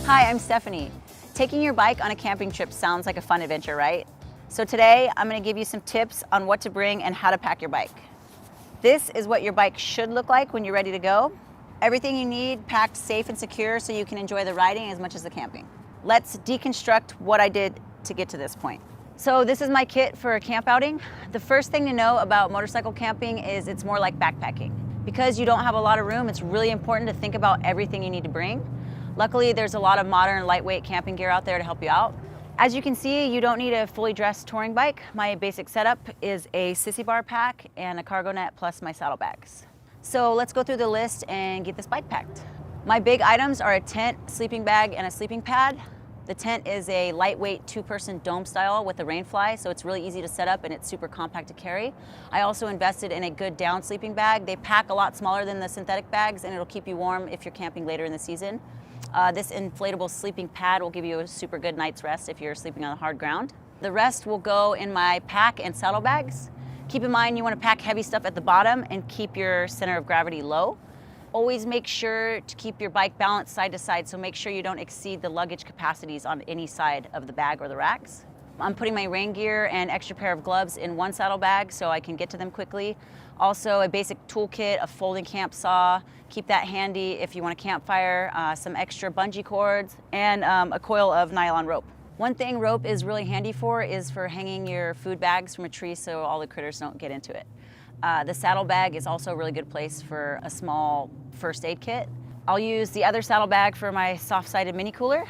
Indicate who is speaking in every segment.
Speaker 1: Hi, I'm Stephanie. Taking your bike on a camping trip sounds like a fun adventure, right? So today I'm going to give you some tips on what to bring and how to pack your bike. This is what your bike should look like when you're ready to go. Everything you need packed safe and secure so you can enjoy the riding as much as the camping. Let's deconstruct what I did to get to this point. So this is my kit for a camp outing. The first thing to know about motorcycle camping is it's more like backpacking. Because you don't have a lot of room, it's really important to think about everything you need to bring. Luckily, there's a lot of modern lightweight camping gear out there to help you out. As you can see, you don't need a fully dressed touring bike. My basic setup is a sissy bar pack and a cargo net plus my saddlebags. So let's go through the list and get this bike packed. My big items are a tent, sleeping bag, and a sleeping pad. The tent is a lightweight two-person dome style with a rainfly, so it's really easy to set up and it's super compact to carry. I also invested in a good down sleeping bag. They pack a lot smaller than the synthetic bags and it'll keep you warm if you're camping later in the season. This inflatable sleeping pad will give you a super good night's rest if you're sleeping on the hard ground. The rest will go in my pack and saddlebags. Keep in mind you want to pack heavy stuff at the bottom and keep your center of gravity low. Always make sure to keep your bike balanced side to side, so make sure you don't exceed the luggage capacities on any side of the bag or the racks. I'm putting my rain gear and extra pair of gloves in one saddlebag so I can get to them quickly. Also a basic toolkit, a folding camp saw, keep that handy if you want a campfire, some extra bungee cords, and a coil of nylon rope. One thing rope is really handy for is for hanging your food bags from a tree so all the critters don't get into it. The saddlebag is also a really good place for a small first aid kit. I'll use the other saddlebag for my soft-sided mini cooler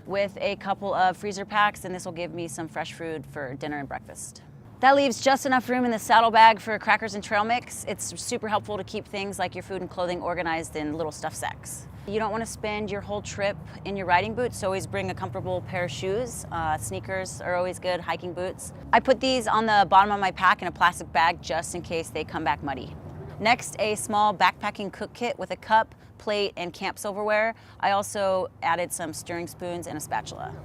Speaker 1: with a couple of freezer packs, and this will give me some fresh food for dinner and breakfast. That leaves just enough room in the saddlebag for crackers and trail mix. It's super helpful to keep things like your food and clothing organized in little stuff sacks. You don't want to spend your whole trip in your riding boots, so always bring a comfortable pair of shoes. Sneakers are always good, hiking boots. I put these on the bottom of my pack in a plastic bag just in case they come back muddy. Next, a small backpacking cook kit with a cup, plate, and camp silverware. I also added some stirring spoons and a spatula.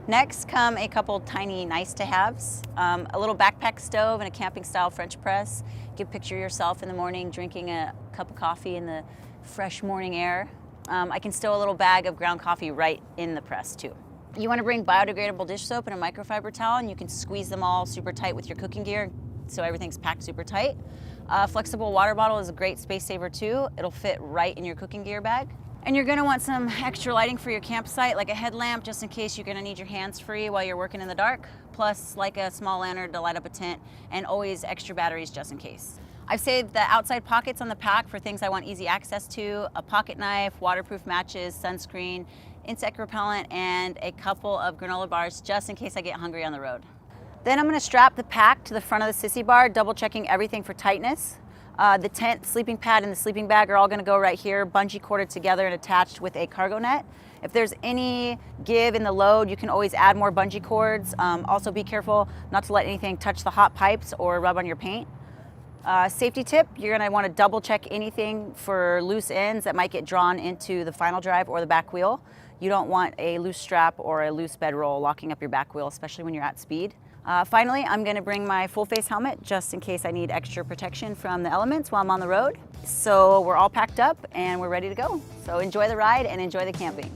Speaker 1: Next come a couple tiny nice-to-haves, a little backpack stove and a camping-style French press. You can picture yourself in the morning drinking a cup of coffee in the fresh morning air. I can stow a little bag of ground coffee right in the press too. You want to bring biodegradable dish soap and a microfiber towel, and you can squeeze them all super tight with your cooking gear so everything's packed super tight. Flexible water bottle is a great space saver too. It'll fit right in your cooking gear bag. And you're going to want some extra lighting for your campsite, like a headlamp just in case you're going to need your hands free while you're working in the dark, plus like a small lantern to light up a tent, and always extra batteries just in case. I've saved the outside pockets on the pack for things I want easy access to: a pocket knife, waterproof matches, sunscreen, insect repellent, and a couple of granola bars just in case I get hungry on the road. Then I'm going to strap the pack to the front of the sissy bar, double checking everything for tightness. The tent, sleeping pad, and the sleeping bag are all going to go right here, bungee corded together and attached with a cargo net. If there's any give in the load, you can always add more bungee cords. Also be careful not to let anything touch the hot pipes or rub on your paint. Safety tip, you're going to want to double check anything for loose ends that might get drawn into the final drive or the back wheel. You don't want a loose strap or a loose bedroll locking up your back wheel, especially when you're at speed. Finally, I'm going to bring my full face helmet just in case I need extra protection from the elements while I'm on the road. So we're all packed up and we're ready to go. So enjoy the ride and enjoy the camping.